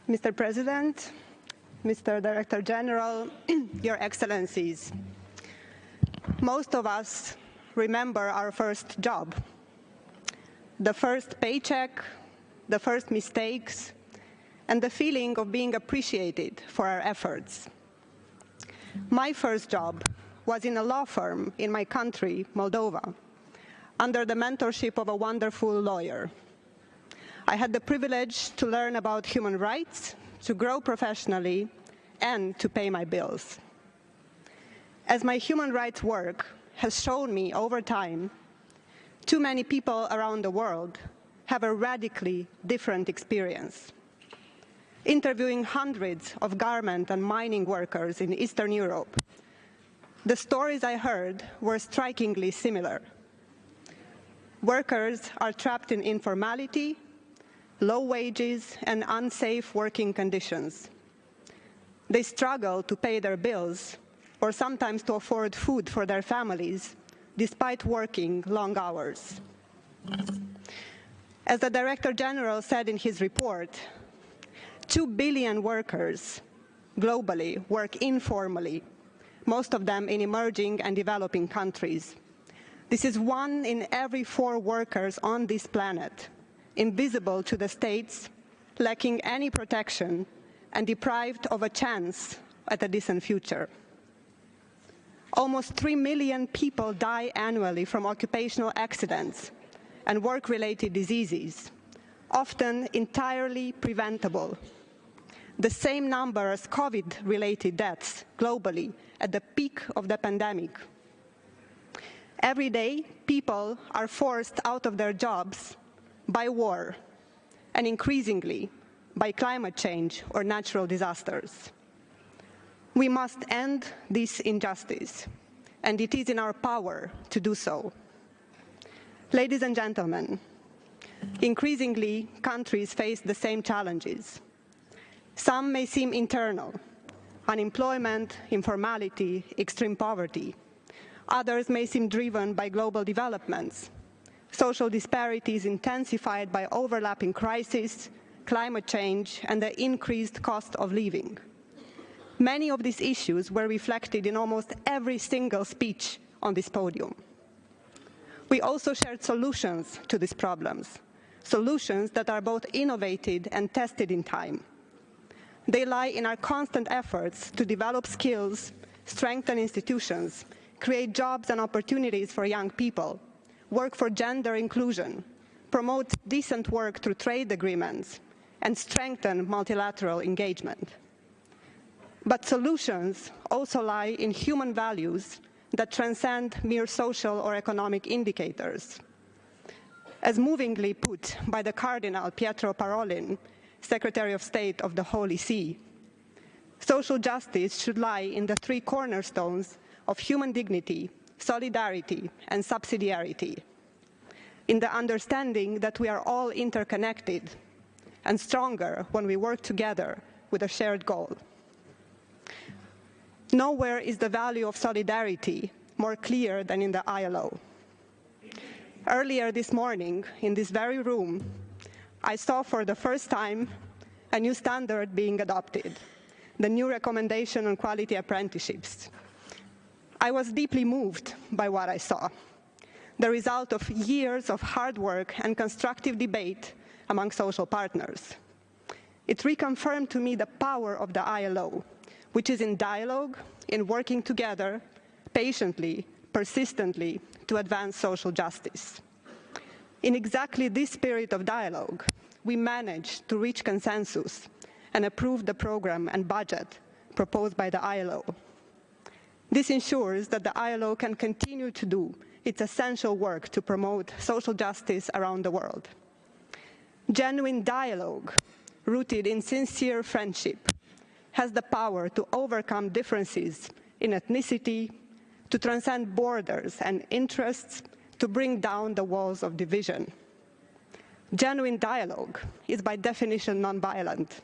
Mr. President, Mr. Director General, Your Excellencies, most of us remember our first job, the first paycheck, the first mistakes, and the feeling of being appreciated for our efforts. My first job was in a law firm in my country, Moldova, under the mentorship of a wonderful lawyer. I had the privilege to learn about human rights, to grow professionally, and to pay my bills. As my human rights work has shown me over time, too many people around the world have a radically different experience. Interviewing hundreds of garment and mining workers in Eastern Europe, the stories I heard were strikingly similar. Workers are trapped in informality, low wages, and unsafe working conditions. They struggle to pay their bills or sometimes to afford food for their families, despite working long hours. As the Director General said in his report, 2 billion workers globally work informally, most of them in emerging and developing countries. This is 1 in every 4 workers on this planet, invisible to the states, lacking any protection, and deprived of a chance at a decent future. Almost 3 million people die annually from occupational accidents and work-related diseases, often entirely preventable. The same number as COVID-related deaths globally at the peak of the pandemic. Every day, people are forced out of their jobs by war, and increasingly by climate change or natural disasters. We must end this injustice, and it is in our power to do so. Ladies and gentlemen, increasingly countries face the same challenges. Some may seem internal: unemployment, informality, extreme poverty. Others may seem driven by global developments: social disparities intensified by overlapping crises, climate change, and the increased cost of living. Many of these issues were reflected in almost every single speech on this podium. We also shared solutions to these problems, solutions that are both innovated and tested in time. They lie in our constant efforts to develop skills, strengthen institutions, create jobs and opportunities for young people, work for gender inclusion, promote decent work through trade agreements, and strengthen multilateral engagement. But solutions also lie in human values that transcend mere social or economic indicators. As movingly put by the Cardinal Pietro Parolin, Secretary of State of the Holy See, social justice should lie in the 3 cornerstones of human dignity, solidarity, and subsidiarity, in the understanding that we are all interconnected and stronger when we work together with a shared goal. Nowhere is the value of solidarity more clear than in the ILO. Earlier this morning, in this very room, I saw for the first time a new standard being adopted, the new recommendation on quality apprenticeships. I was deeply moved by what I saw, the result of years of hard work and constructive debate among social partners. It reconfirmed to me the power of the ILO, which is in dialogue, in working together, patiently, persistently, to advance social justice. In exactly this spirit of dialogue, we managed to reach consensus and approve the program and budget proposed by the ILO. This ensures that the ILO can continue to do its essential work to promote social justice around the world. Genuine dialogue, rooted in sincere friendship, has the power to overcome differences in ethnicity, to transcend borders and interests, to bring down the walls of division. Genuine dialogue is by definition nonviolent.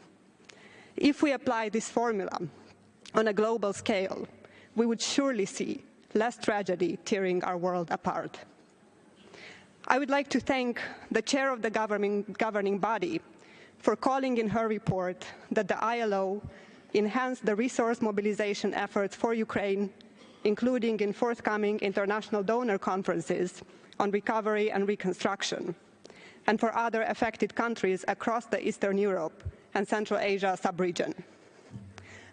If we apply this formula on a global scale, we would surely see less tragedy tearing our world apart. I would like to thank the chair of the governing body for calling in her report that the ILO enhanced the resource mobilization efforts for Ukraine, including in forthcoming international donor conferences on recovery and reconstruction, and for other affected countries across the Eastern Europe and Central Asia sub-region.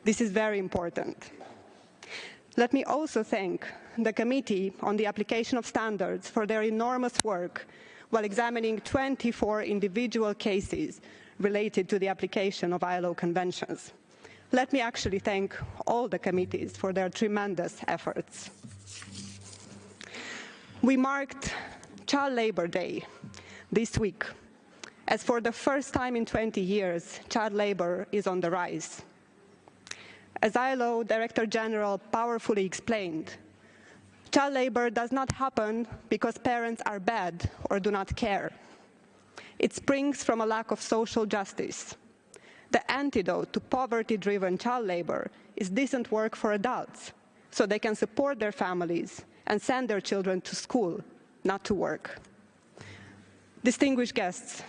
This is very important. Let me also thank the Committee on the Application of Standards for their enormous work while examining 24 individual cases related to the application of ILO conventions. Let me actually thank all the committees for their tremendous efforts. We marked Child Labor Day this week, as for the first time in 20 years, child labor is on the rise. As ILO Director General powerfully explained, child labor does not happen because parents are bad or do not care. It springs from a lack of social justice. The antidote to poverty-driven child labor is decent work for adults, so they can support their families and send their children to school, not to work. Distinguished guests,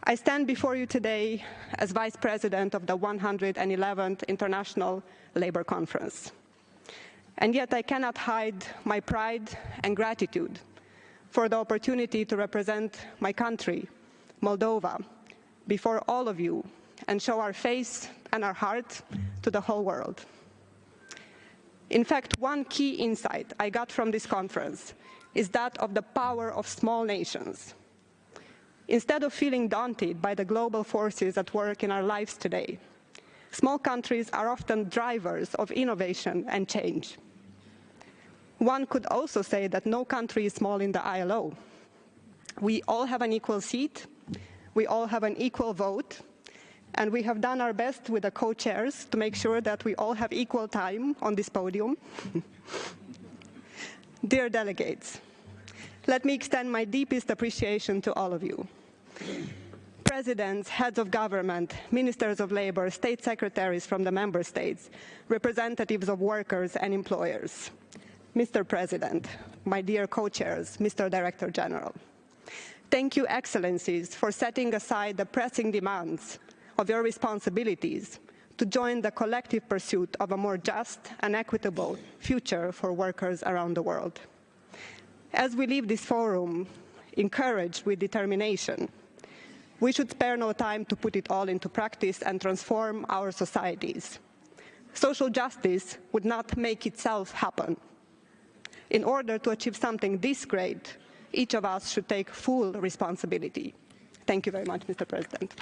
I stand before you today as Vice President of the 111th International Labour Conference. And yet I cannot hide my pride and gratitude for the opportunity to represent my country, Moldova, before all of you and show our face and our heart to the whole world. In fact, one key insight I got from this conference is that of the power of small nations. Instead of feeling daunted by the global forces at work in our lives today, small countries are often drivers of innovation and change. One could also say that no country is small in the ILO. We all have an equal seat, we all have an equal vote, and we have done our best with the co-chairs to make sure that we all have equal time on this podium. Dear delegates, let me extend my deepest appreciation to all of you. Presidents, heads of government, ministers of labor, state secretaries from the member states, representatives of workers and employers. Mr. President, my dear co-chairs, Mr. Director General. Thank you, Excellencies, for setting aside the pressing demands of your responsibilities to join the collective pursuit of a more just and equitable future for workers around the world. As we leave this forum, encouraged with determination, we should spare no time to put it all into practice and transform our societies. Social justice would not make itself happen. In order to achieve something this great, each of us should take full responsibility. Thank you very much, Mr. President.